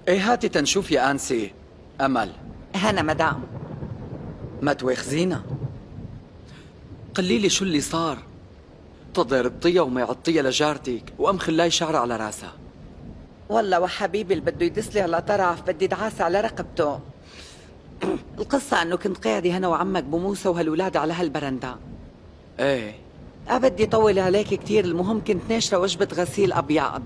ايه هاتي تنشوف يا انسي. امل، هنا مدام. ما تواخذينا. قليلي شو اللي صار. تضربطيها وما يعطيها لجارتك وام خلاي شعرها على راسها. والله وحبيبي اللي بده يدسلي على طرف بدي دعاسة على رقبته. القصة انه كنت قاعدة هنا وعمك بموسى وهالولاد على هالبرندة. ايه بدي طول عليك كتير. المهم كنت ناشرة وجبة غسيل ابيض،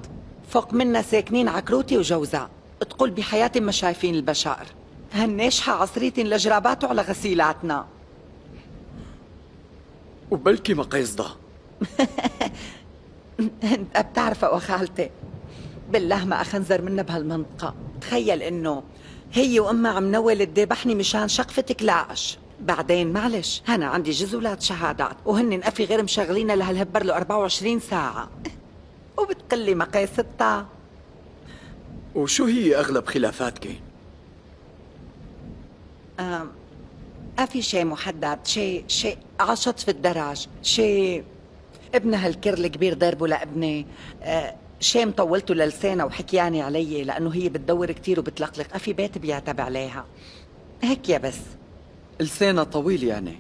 فوق منا ساكنين عكروتي وجوزها، تقول بحياتي ما شايفين البشر. هالناشحة عصريتن لجراباته على غسيلاتنا. وبلكي ما قصدها. انت بتعرفها وخالتي، بالله ما اخنزر منا بهالمنطقة. تخيل انه هي وامها عم نول الدبحني مشان شقفة كلاش. بعدين معلش انا عندي جزولات شهادات وهن نقفي غير مشغلين لهالهبر له 24 ساعة. وبتقلي مقاستها. وشو هي اغلب خلافاتك؟ في شيء محدد، شيء على شطف الدرج، شيء ابنها الكرل كبير ضربه لابني، شيء مطولته للسانة وحكياني علي لأنه هي بتدور كتير وبتلقلق، في بيت بيعتب عليها هيك يا بس. لسانها طويل يعني.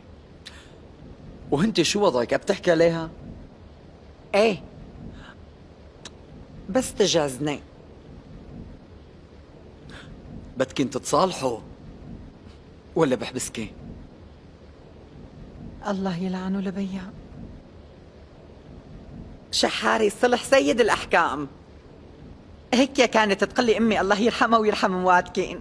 وهنتي شو وضعك؟ بتحكي عليها؟ ايه بس تجازني. بدكن تتصالحوا ولا بحبسكي؟ الله يلعنه لبيا. شحاري صلح سيد الأحكام. هيك كانت تقلي أمي الله يرحمها ويرحم مواتكين.